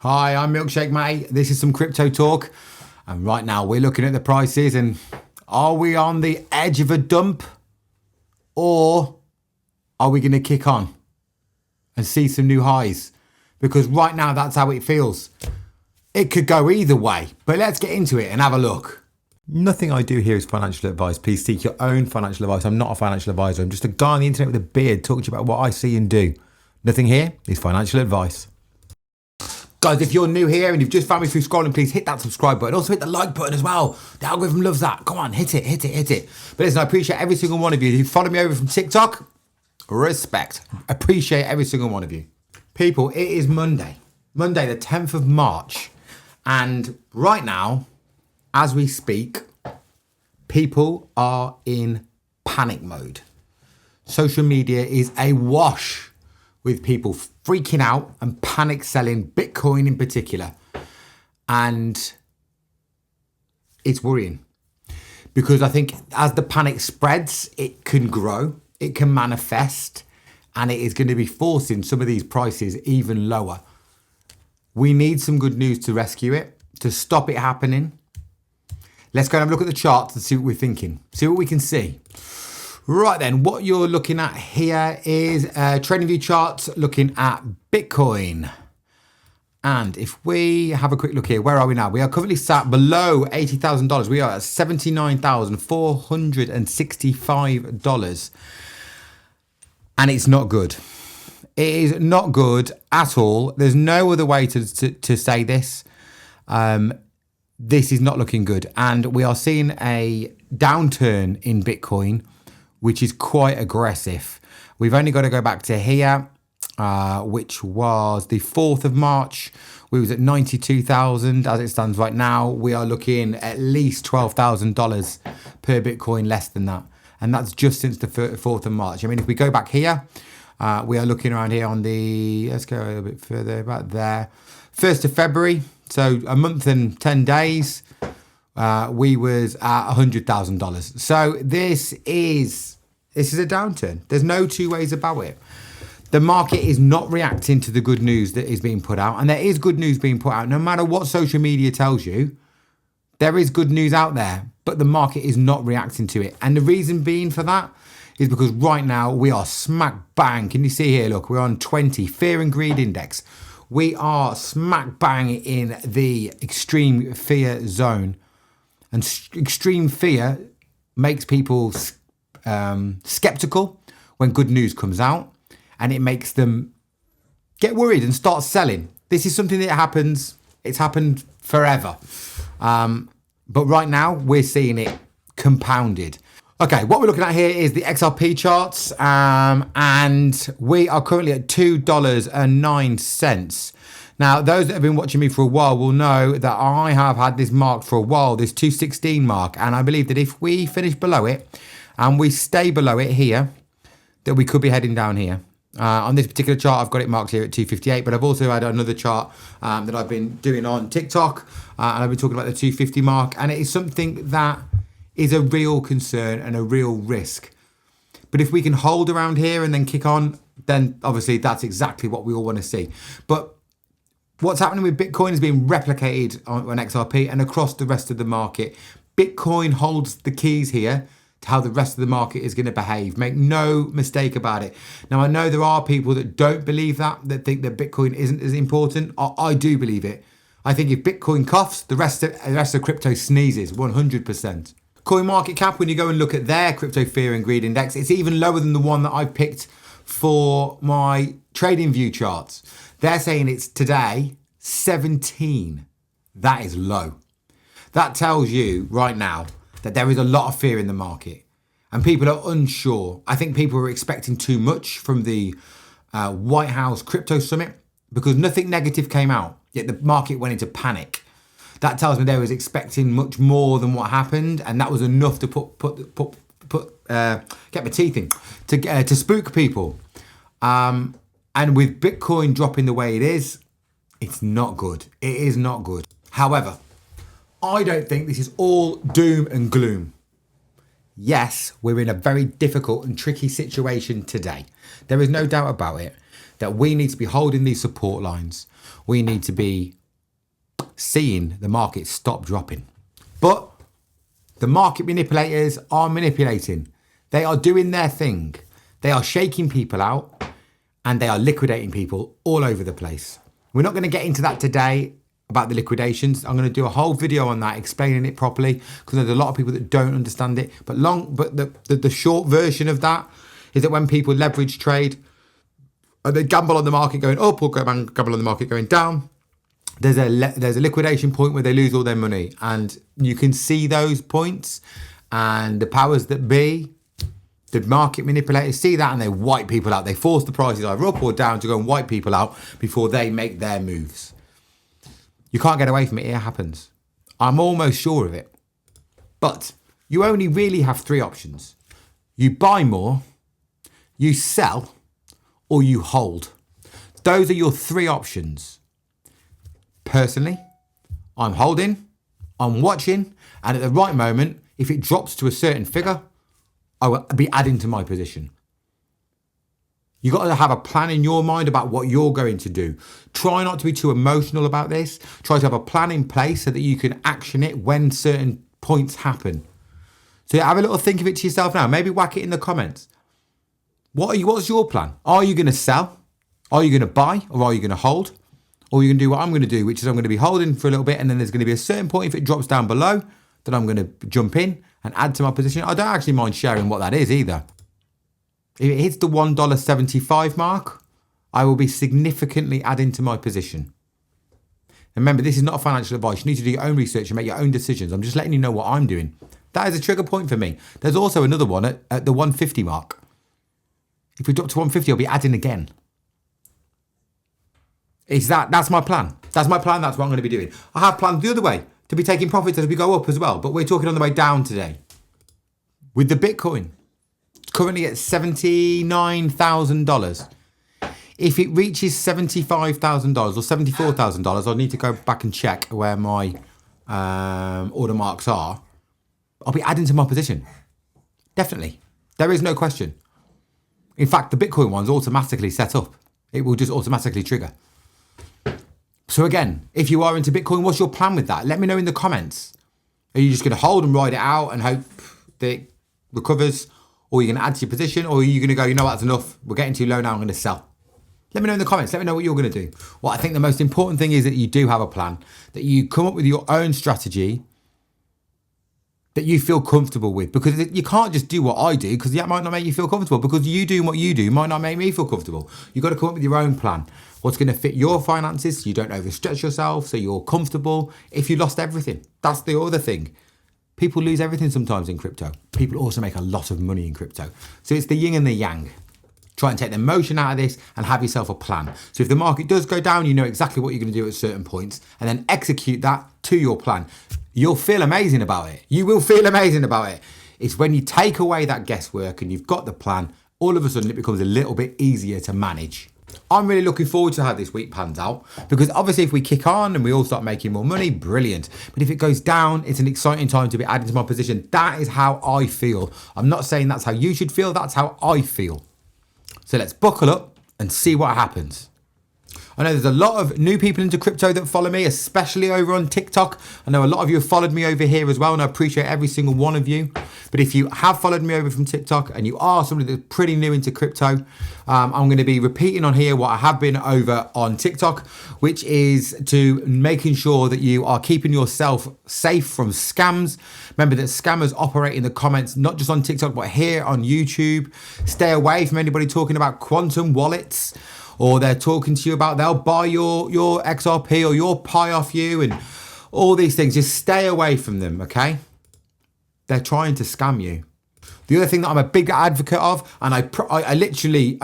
Hi, I'm Milkshake Mate. This is some crypto talk. And right now we're looking at the prices and are we on the edge of a dump or are we going to kick on and see some new highs? Because right now that's how it feels. It could go either way, but let's get into it and have a look. Nothing I do here is financial advice. Please seek your own financial advice. I'm not a financial advisor. I'm just a guy on the internet with a beard talking to you about what I see and do. Nothing here is financial advice. Guys, if you're new here and you've just found me through scrolling, please hit that subscribe button. Also hit the like button as well. The algorithm loves that. Come on, hit it. But listen, I appreciate every single one of you. If you follow me over from TikTok, respect. Appreciate every single one of you. People, it is Monday the 10th of March. And right now, as we speak, people are in panic mode. Social media is awash with people freaking out and panic selling Bitcoin in particular. And it's worrying because I think as the panic spreads, it can grow, it can manifest, and it is going to be forcing some of these prices even lower. We need some good news to rescue it, to stop it happening. Let's go and have a look at the charts and see what we're thinking, see what we can see. Right then, what you're looking at here is trading view charts looking at Bitcoin. And if we have a quick look here, where are we now? We are currently sat below $80,000. We are at $79,465. And it's not good. It is not good at all. There's no other way to say this. This is not looking good. And we are seeing a downturn in Bitcoin, which is quite aggressive. We've only got to go back to here, which was the 4th of March. We was at 92,000 as it stands right now. We are looking at least $12,000 per Bitcoin, less than that. And that's just since the 4th of March. I mean, if we go back here, we are looking around here on the, let's go a little bit further, about there. 1st of February, so a month and 10 days, we was at $100,000. So this is a downturn. There's no two ways about it. The market is not reacting to the good news that is being put out. And there is good news being put out. No matter what social media tells you, there is good news out there, but the market is not reacting to it. And the reason being for that is because right now we are smack bang. Can you see here? Look, we're on 20, fear and greed index. We are smack bang in the extreme fear zone. And extreme fear makes people skeptical when good news comes out. And it makes them get worried and start selling. This is something that happens. It's happened forever. But right now, we're seeing it compounded. Okay, what we're looking at here is the XRP charts. And we are currently at $2.09. Now, those that have been watching me for a while will know that I have had this marked for a while, this 216 mark. And I believe that if we finish below it and we stay below it here, that we could be heading down here. On this particular chart, I've got it marked here at 258, but I've also had another chart that I've been doing on TikTok. And I've been talking about the 250 mark. And it is something that is a real concern and a real risk. But if we can hold around here and then kick on, then obviously that's exactly what we all want to see. But what's happening with Bitcoin is being replicated on XRP and across the rest of the market. Bitcoin holds the keys here to how the rest of the market is going to behave. Make no mistake about it. Now, I know there are people that don't believe that think that Bitcoin isn't as important. I do believe it. I think if Bitcoin coughs, the rest of crypto sneezes, 100%. CoinMarketCap, when you go and look at their crypto fear and greed index, it's even lower than the one that I've picked for my trading view charts. They're saying it's today 17. That is low. That tells you right now that there is a lot of fear in the market and people are unsure. I think people are expecting too much from the White House crypto summit because nothing negative came out, yet the market went into panic. That tells me they was expecting much more than what happened, and that was enough to get my teeth in to spook people. And with Bitcoin dropping the way it is, it's not good. It is not good. However, I don't think this is all doom and gloom. Yes, we're in a very difficult and tricky situation today. There is no doubt about it. that we need to be holding these support lines. We need to be seeing the market stop dropping. But the market manipulators are manipulating. They are doing their thing. They are shaking people out and they are liquidating people all over the place. We're not going to get into that today about the liquidations. I'm going to do a whole video on that, explaining it properly, because there's a lot of people that don't understand it. But the short version of that is that when people leverage trade, they gamble on the market going up or gamble on the market going down, there's a liquidation point where they lose all their money. And you can see those points, and the powers that be, the market manipulators, see that and they wipe people out. They force the prices either up or down to go and wipe people out before they make their moves. You can't get away from it. It happens. I'm almost sure of it. But you only really have three options. You buy more, you sell, or you hold. Those are your three options. Personally, I'm holding, I'm watching, and at the right moment, if it drops to a certain figure, I will be adding to my position. You've got to have a plan in your mind about what you're going to do. Try not to be too emotional about this. Try to have a plan in place so that you can action it when certain points happen. So have a little think of it to yourself now. Maybe whack it in the comments. What's your plan? Are you going to sell? Are you going to buy? Or are you going to hold? Or are you going to do what I'm going to do, which is I'm going to be holding for a little bit, and then there's going to be a certain point, if it drops down below, that I'm going to jump in and add to my position. I don't actually mind sharing what that is either. If it hits the $1.75 mark, I will be significantly adding to my position. Remember, this is not financial advice. You need to do your own research and make your own decisions. I'm just letting you know what I'm doing. That is a trigger point for me. There's also another one at the 150 mark. If we drop to 150, I'll be adding again. That's my plan. That's my plan. That's what I'm going to be doing. I have planned the other way to be taking profits as we go up as well. But we're talking on the way down today. With the Bitcoin, currently at $79,000. If it reaches $75,000 or $74,000, I'll need to go back and check where my order marks are. I'll be adding to my position. Definitely. There is no question. In fact, the Bitcoin one's automatically set up. It will just automatically trigger. So again, if you are into Bitcoin, what's your plan with that? Let me know in the comments. Are you just going to hold and ride it out and hope that it recovers? Or are you going to add to your position? Or are you going to go, you know what, that's enough. We're getting too low now, I'm going to sell. Let me know in the comments. Let me know what you're going to do. Well, I think the most important thing is that you do have a plan, that you come up with your own strategy that you feel comfortable with, because you can't just do what I do, because that might not make you feel comfortable, because you doing what you do might not make me feel comfortable. You've got to come up with your own plan. What's going to fit your finances so you don't overstretch yourself, so you're comfortable. If you lost everything, that's the other thing. People lose everything sometimes in crypto. People also make a lot of money in crypto. So it's the yin and the yang. Try and take the emotion out of this and have yourself a plan. So if the market does go down, you know exactly what you're going to do at certain points, and then execute that to your plan. You'll feel amazing about it. You will feel amazing about it. It's when you take away that guesswork and you've got the plan, all of a sudden it becomes a little bit easier to manage. I'm really looking forward to how this week pans out, because obviously if we kick on and we all start making more money, brilliant. But if it goes down, it's an exciting time to be adding to my position. That is how I feel. I'm not saying that's how you should feel. That's how I feel. So let's buckle up and see what happens. I know there's a lot of new people into crypto that follow me, especially over on TikTok. I know a lot of you have followed me over here as well, and I appreciate every single one of you. But if you have followed me over from TikTok and you are somebody that's pretty new into crypto, I'm going to be repeating on here what I have been over on TikTok, which is to making sure that you are keeping yourself safe from scams. Remember that scammers operate in the comments, not just on TikTok, but here on YouTube. Stay away from anybody talking about quantum wallets, or they're talking to you about they'll buy your XRP or your Pi off you and all these things. Just stay away from them, okay? They're trying to scam you. The other thing that I'm a big advocate of, and I literally,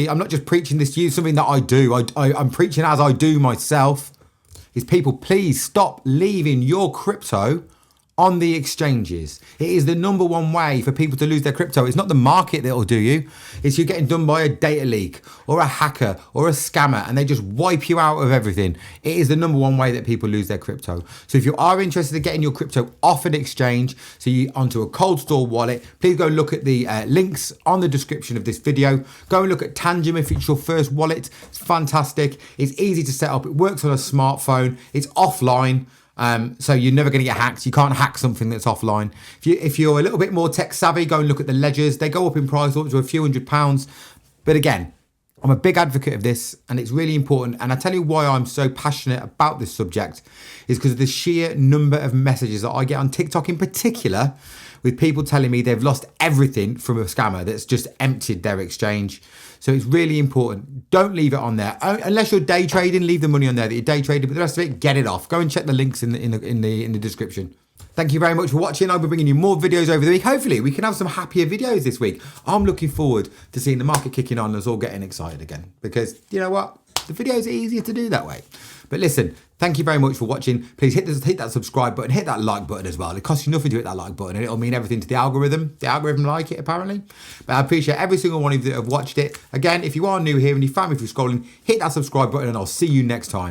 I'm not just preaching this to you, something that I do. I'm preaching as I do myself, is people, please stop leaving your crypto on the exchanges. It is the number one way for people to lose their crypto. It's not the market that will do you. It's you getting done by a data leak or a hacker or a scammer and they just wipe you out of everything. It is the number one way that people lose their crypto. So if you are interested in getting your crypto off an exchange, so you onto a cold store wallet, please go look at the links on the description of this video. Go and look at Tangem if it's your first wallet. It's fantastic. It's easy to set up. It works on a smartphone. It's offline. So you're never going to get hacked. You can't hack something that's offline. If you're a little bit more tech savvy, go and look at the ledgers. They go up in price up to a few £100s. But again, I'm a big advocate of this and it's really important. And I tell you why I'm so passionate about this subject is because of the sheer number of messages that I get on TikTok in particular with people telling me they've lost everything from a scammer that's just emptied their exchange. So it's really important. Don't leave it on there. Unless you're day trading, leave the money on there that you're day trading, but the rest of it, get it off. Go and check the links in the description. Thank you very much for watching. I'll be bringing you more videos over the week. Hopefully we can have some happier videos this week. I'm looking forward to seeing the market kicking on and us all getting excited again, because you know what? The videos are easier to do that way. But listen, thank you very much for watching. Please hit that subscribe button, hit that like button as well. It costs you nothing to hit that like button and it'll mean everything to the algorithm. The algorithm like it apparently. But I appreciate every single one of you that have watched it. Again, if you are new here and you found me through scrolling, hit that subscribe button and I'll see you next time.